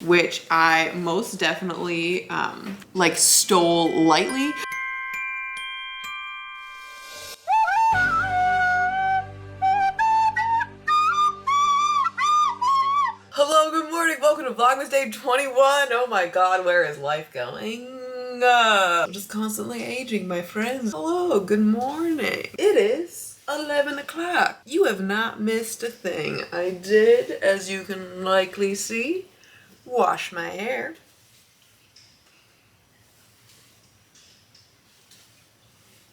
which I most definitely like stole lightly. Hello, good morning, welcome to Vlogmas Day 21. Oh my god, where is life going? I'm just constantly aging, my friends. Hello, good morning. It is 11 o'clock. You have not missed a thing. I did, as you can likely see, wash my hair.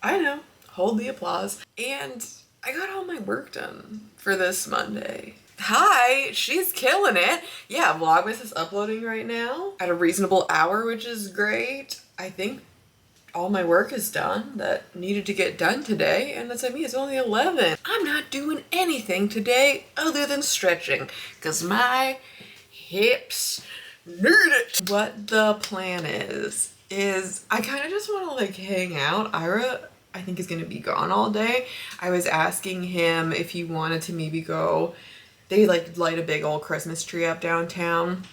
I know, hold the applause. And I got all my work done for this Monday. Hi, she's killing it. Yeah, Vlogmas is uploading right now at a reasonable hour, which is great. I think all my work is done that needed to get done today, and that's, I mean, it's only 11. I'm not doing anything today other than stretching, because my hips need it. What the plan is I kind of just want to like hang out. Ira, I think, is going to be gone all day. I was asking him if he wanted to maybe go, they like light a big old Christmas tree up downtown.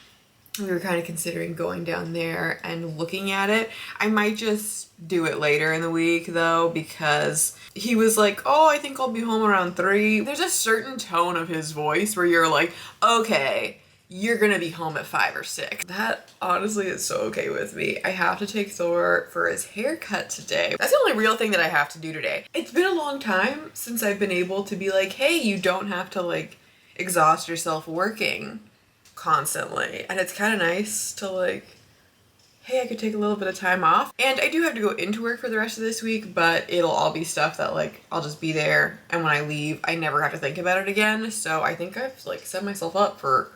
We were kind of considering going down there and looking at it. I might just do it later in the week though, because he was like, oh, I think I'll be home around 3. There's a certain tone of his voice where you're like, okay, you're gonna be home at 5 or 6. That honestly is so okay with me. I have to take Thor for his haircut today. That's the only real thing that I have to do today. It's been a long time since I've been able to be like, hey, you don't have to like exhaust yourself working constantly. And it's kind of nice to like, hey, I could take a little bit of time off. And I do have to go into work for the rest of this week, but it'll all be stuff that like, I'll just be there. And when I leave, I never have to think about it again. So I think I've like set myself up for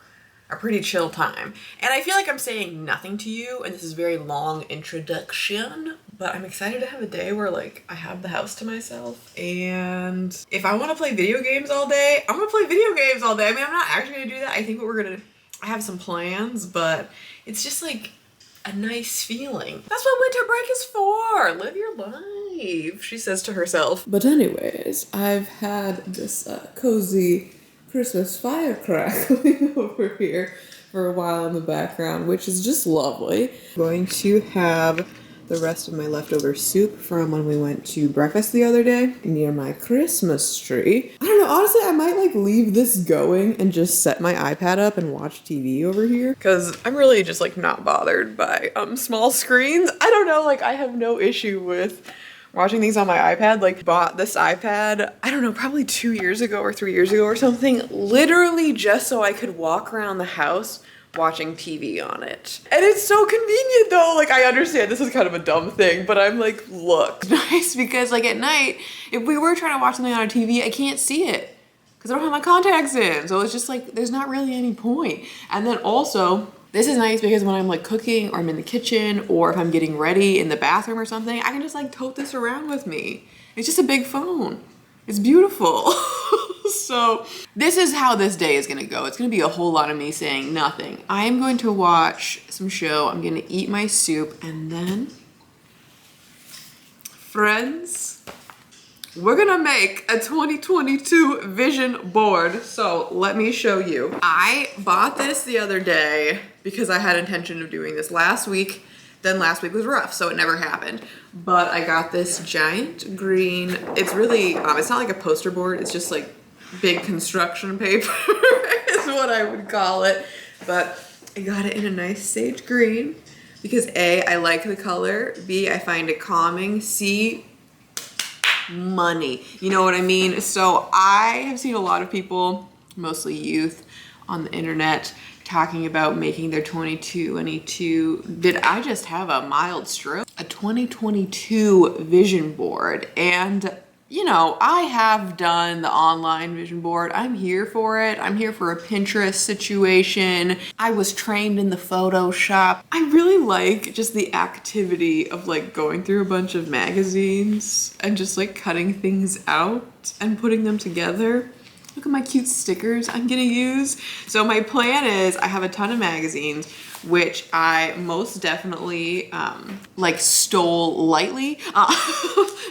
a pretty chill time. And I feel like I'm saying nothing to you, and this is a very long introduction, but I'm excited to have a day where like I have the house to myself. And if I want to play video games all day, I'm gonna play video games all day. I mean, I'm not actually gonna do that. I think what we're gonna, I have some plans, but it's just like a nice feeling. That's what winter break is for. Live your life, she says to herself. But anyways, I've had this cozy Christmas fire crackling over here for a while in the background, which is just lovely. I'm going to have the rest of my leftover soup from when we went to breakfast the other day near my Christmas tree. I don't know, honestly, I might like leave this going and just set my iPad up and watch TV over here, because I'm really just like not bothered by small screens. I don't know, like I have no issue with watching things on my iPad. Like, bought this iPad, I don't know, probably 2 years ago or 3 years ago or something, literally just so I could walk around the house watching TV on it. And it's so convenient though. Like, I understand this is kind of a dumb thing, but I'm like, look, nice, because like at night, if we were trying to watch something on a TV, I can't see it because I don't have my contacts in. So it's just like, there's not really any point. And then also, this is nice because when I'm like cooking or I'm in the kitchen or if I'm getting ready in the bathroom or something, I can just like tote this around with me. It's just a big phone. It's beautiful. So this is how this day is gonna go. It's gonna be a whole lot of me saying nothing. I am going to watch some show. I'm gonna eat my soup, and then, friends, we're gonna make a 2022 vision board. So let me show you. I bought this the other day because I had intention of doing this last week. Then last week was rough, so it never happened. But I got this giant green, it's really, it's not like a poster board, it's just like big construction paper is what I would call it. But I got it in a nice sage green because A, I like the color, B, I find it calming, C, money, you know what I mean? So I have seen a lot of people, mostly youth, on the internet talking about making their 2022, did I just have a mild stroke? A 2022 vision board. And you know, I have done the online vision board. I'm here for it. I'm here for a Pinterest situation. I was trained in the Photoshop. I really like just the activity of like going through a bunch of magazines and just like cutting things out and putting them together. Look at my cute stickers I'm gonna use. So my plan is I have a ton of magazines, which I most definitely like stole lightly,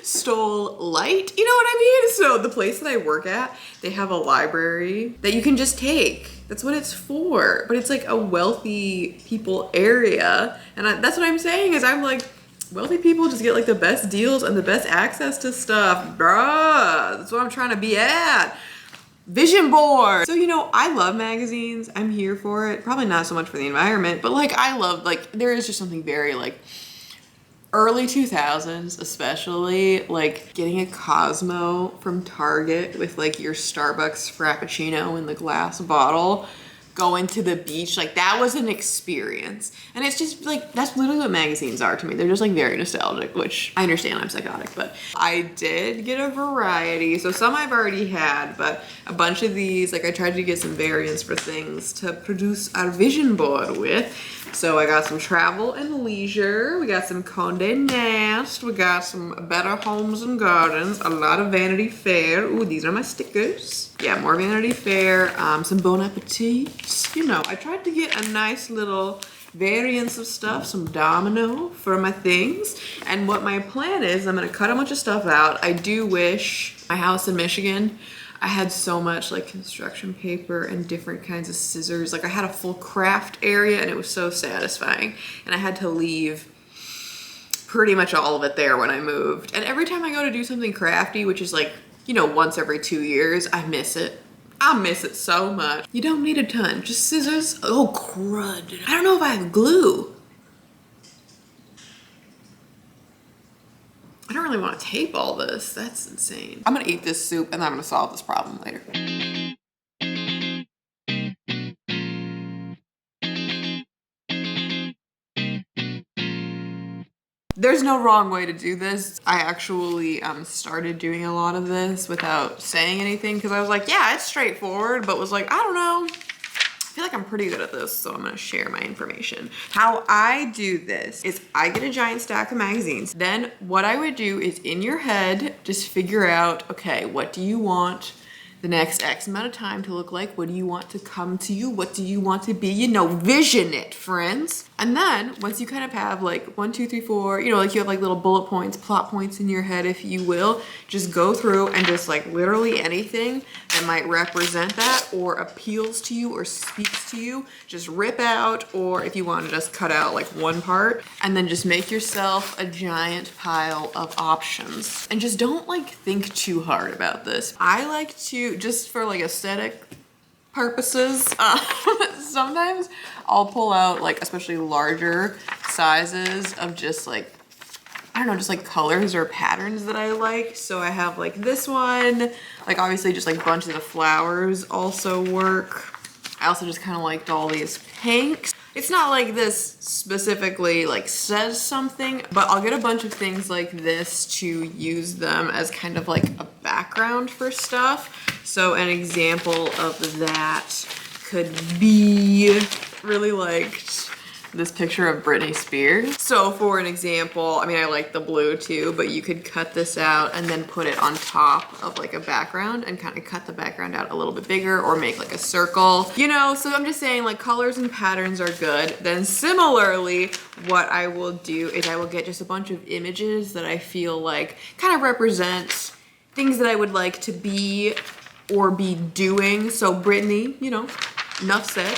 stole light, you know what I mean? So the place that I work at, they have a library that you can just take. That's what it's for. But it's like a wealthy people area. And that's what I'm saying is I'm like, wealthy people just get like the best deals and the best access to stuff. Bruh, that's what I'm trying to be at. Vision board. So, you know, I love magazines. I'm here for it. Probably not so much for the environment, but like I love, like there is just something very like early 2000s, especially like getting a Cosmo from Target with like your Starbucks Frappuccino in the glass bottle, going to the beach, like that was an experience. And it's just like, that's literally what magazines are to me. They're just like very nostalgic, which I understand I'm psychotic, but I did get a variety. So some I've already had, but a bunch of these, like I tried to get some variants for things to produce our vision board with. So I got some travel and leisure. We got some Condé Nast. We got some Better Homes and Gardens. A lot of Vanity Fair. Ooh, these are my stickers. Yeah, more Vanity Fair. Some Bon Appetit. You know, I tried to get a nice little variants of stuff, some Domino for my things. And what my plan is, I'm gonna cut a bunch of stuff out. I do wish my house in Michigan, I had so much like construction paper and different kinds of scissors. Like I had a full craft area and it was so satisfying. And I had to leave pretty much all of it there when I moved. And every time I go to do something crafty, which is like, you know, once every 2 years, I miss it. I miss it so much. You don't need a ton, just scissors. Oh, crud. I don't know if I have glue. I don't really want to tape all this. That's insane. I'm gonna eat this soup and then I'm gonna solve this problem later. There's no wrong way to do this. I actually started doing a lot of this without saying anything because I was like, yeah, it's straightforward, but was like, I don't know. I feel like I'm pretty good at this, so I'm gonna share my information. How I do this is I get a giant stack of magazines. Then what I would do is in your head, just figure out, okay, what do you want the next X amount of time to look like? What do you want to come to you? What do you want to be? You know, vision it, friends. And then once you kind of have like 1, 2, 3, 4, you know, like you have like little bullet points, plot points in your head, if you will, just go through and just like literally anything that might represent that or appeals to you or speaks to you, just rip out, or if you want to just cut out like one part and then just make yourself a giant pile of options. And just don't like think too hard about this. I like to, just for like aesthetic purposes, sometimes I'll pull out like especially larger sizes of just like, I don't know, just like colors or patterns that I like. So I have like this one, like obviously just like bunches of flowers also work. I also just kind of liked all these pinks. It's not like this specifically like says something, but I'll get a bunch of things like this to use them as kind of like a background for stuff. So an example of that could be, really liked this picture of Britney Spears. So for an example, I mean, I like the blue too, but you could cut this out and then put it on top of like a background and kind of cut the background out a little bit bigger or make like a circle, you know? So I'm just saying like colors and patterns are good. Then similarly, what I will do is I will get just a bunch of images that I feel like kind of represent things that I would like to be or be doing. So Britney, you know, enough said.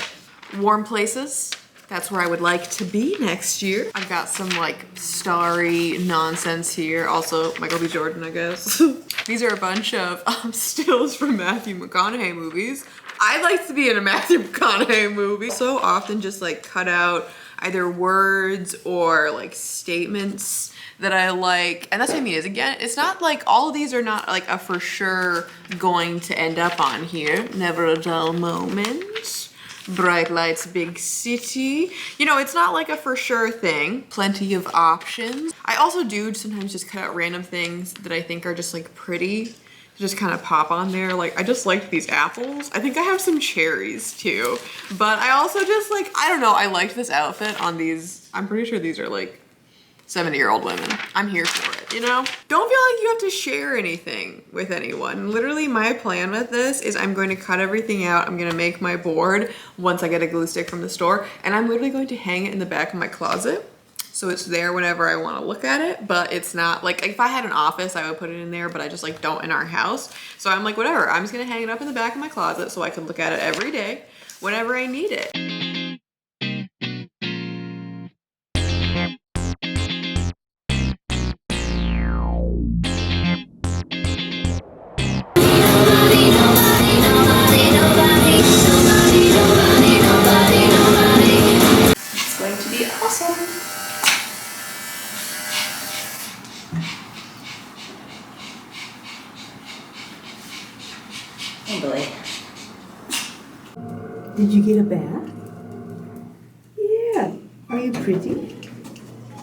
Warm places. That's where I would like to be next year. I've got some like starry nonsense here. Also, Michael B. Jordan, I guess. These are a bunch of stills from Matthew McConaughey movies. I'd like to be in a Matthew McConaughey movie. So often just like cut out either words or like statements that I like. And that's what I mean is, again, it's not like all of these are not like a for sure going to end up on here. Never a dull moment. Bright lights, big city. You know, it's not like a for sure thing. Plenty of options. I also do sometimes just cut out random things that I think are just like pretty to just kind of pop on there. Like I just like these apples. I think I have some cherries too. But I also just like, I don't know, I liked this outfit on these. I'm pretty sure these are like 70-year-old women. I'm here for it, you know? Don't feel like you have to share anything with anyone. Literally, my plan with this is I'm going to cut everything out. I'm gonna make my board once I get a glue stick from the store, and I'm literally going to hang it in the back of my closet. So it's there whenever I want to look at it, but it's not like, if I had an office, I would put it in there, but I just like don't in our house. So I'm like, whatever, I'm just gonna hang it up in the back of my closet so I can look at it every day whenever I need it. It's going to be awesome. Oh boy. Did you get a bath? Yeah. Are you pretty?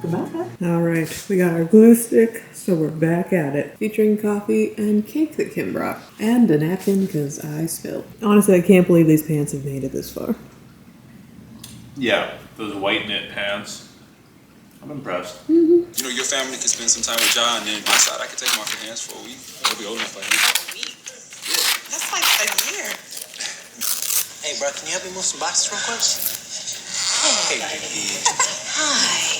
Goodbye. All right, we got our glue stick, so we're back at it. Featuring coffee and cake that Kim brought. And a napkin, because I spilled. Honestly, I can't believe these pants have made it this far. Yeah, those white knit pants. I'm impressed. You know, your family can spend some time with y'all, and then my side, I can take them off your hands for a week. I'll be old enough like you. A week? Yeah. That's like a year. Hey, bro, can you help me move some boxes real quick? Hey, baby. Hi.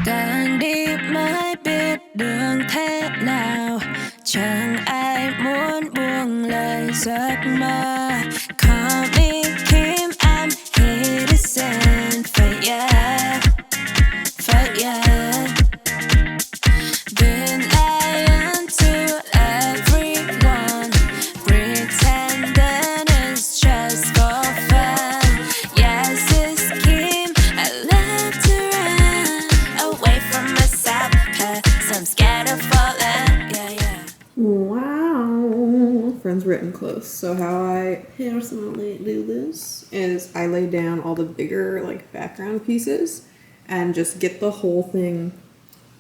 Đang đi mãi biết đường thế nào, chẳng ai muốn buông lời giấc mơ. Call me Kim, I'm here to send for ya, for ya. Been lying to everyone, pretending it's just for fun. Yes, it's Kim, I love to run away from myself, 'cause I'm scared of falling. Yeah, yeah. Wow. Friends written close. So how I personally do this is I lay down all the bigger like background pieces and just get the whole thing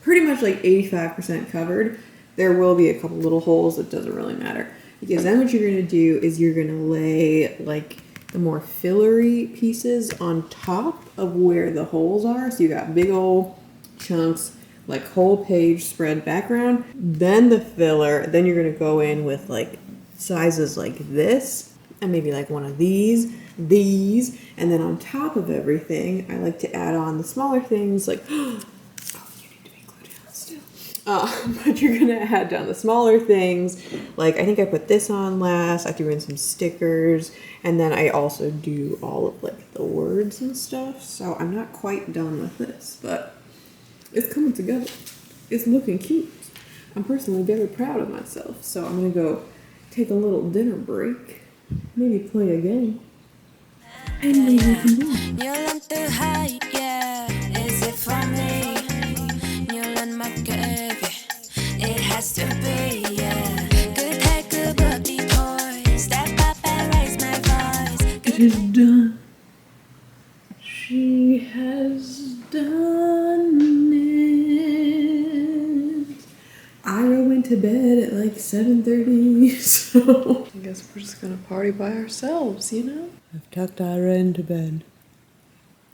pretty much like 85% covered. There will be a couple little holes, it doesn't really matter. Because then what you're gonna do is you're gonna lay like the more fillery pieces on top of where the holes are. So you got big old chunks, like whole page spread background, then the filler, then you're gonna go in with like sizes like this, and maybe like one of these, and then on top of everything, I like to add on the smaller things like, oh, you need to be glued down still. But you're gonna add down the smaller things, like I think I put this on last, I threw in some stickers, and then I also do all of like the words and stuff, so I'm not quite done with this, but it's coming together. It's looking cute. I'm personally very proud of myself, so I'm gonna go take a little dinner break, maybe play a game, and maybe we can do it. Nhuận từ hai, yeah. Is it for me? Nhuận mặt kề, it has to be, yeah. Cứ thế cứ bước đi thôi. Step up and raise my voice. It is done. She has done it. Ira went to bed at like 7:30, so I guess we're just gonna party by ourselves, you know? I've tucked Ira into bed,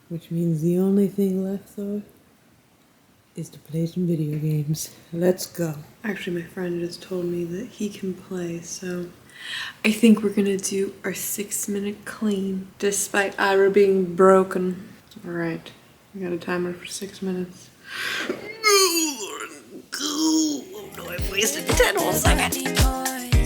which means the only thing left though is to play some video games. Let's go. Actually, my friend just told me that he can play, so I think we're gonna do our 6-minute clean, despite Ira being broken. All right, we got a timer for 6 minutes. No, I've wasted 10 whole seconds.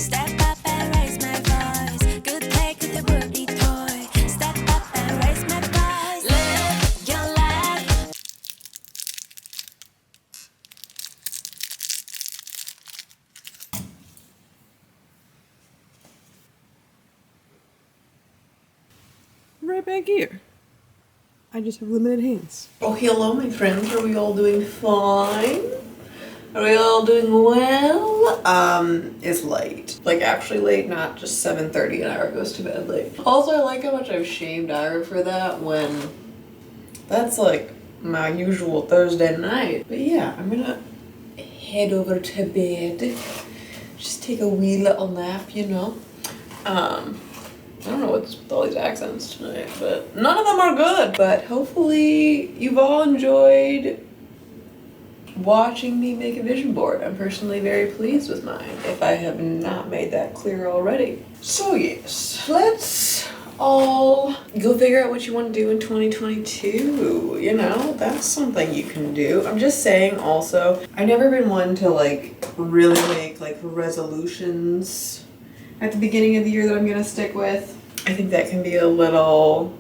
Step up and raise my voice. Cứ thế cứ bước đi thôi. Step up and raise my voice. Live your life. Right back here. I just have limited hands. Oh, hello, my friends. Are we all doing fine? Are we all doing well? It's late. Like, actually late, not just 7:30 and Ira goes to bed late. Also, I like how much I've shamed Ira for that when that's like my usual Thursday night. But yeah, I'm gonna head over to bed. just take a wee little nap, you know. I don't know what's with all these accents tonight, but none of them are good. But hopefully you've all enjoyed watching me make a vision board. I'm personally very pleased with mine, if I have not made that clear already. So yes, let's all go figure out what you want to do in 2022. You know, that's something you can do. I'm just saying also, I've never been one to like really make like resolutions at the beginning of the year that I'm gonna stick with. I think that can be a little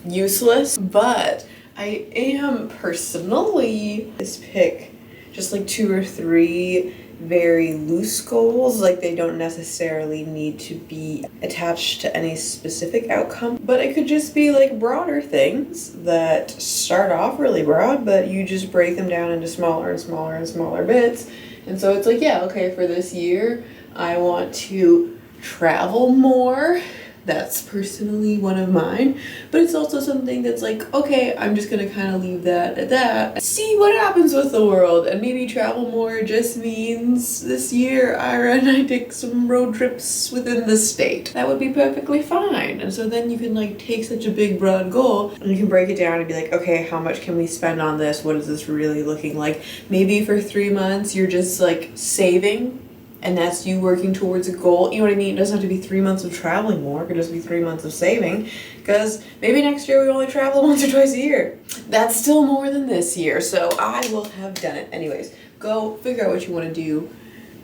useless, but I am personally just pick just like 2 or 3 very loose goals. Like they don't necessarily need to be attached to any specific outcome, but it could just be like broader things that start off really broad, but you just break them down into smaller and smaller and smaller bits. And so it's like, yeah, okay, for this year, I want to travel more. That's personally one of mine, but it's also something that's like, okay, I'm just gonna kind of leave that at that. See what happens with the world, and maybe travel more just means this year Ira and I take some road trips within the state. That would be perfectly fine. And so then you can like take such a big broad goal and you can break it down and be like, okay, how much can we spend on this? What is this really looking like? Maybe for 3 months you're just like saving, and that's you working towards a goal. You know what I mean? It doesn't have to be 3 months of traveling more. It could just be 3 months of saving, because maybe next year we only travel once or twice a year. That's still more than this year, so I will have done it. Anyways, go figure out what you want to do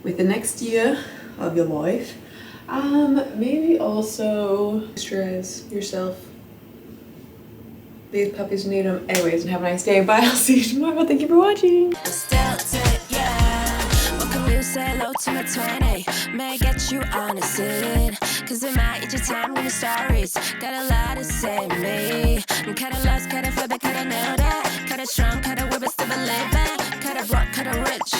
with the next year of your life. Maybe also moisturize yourself. These puppies need them. Anyways, and have a nice day. Bye. I'll see you tomorrow. Thank you for watching. Say hello to my 20, may get you on a sit. Cause it might eat your time with the stories. Got a lot to say to me. I'm kinda lost, kinda flip it, kinda nailed it. Kinda strong, kinda weird, but still believe it. Kinda broke, kinda rich.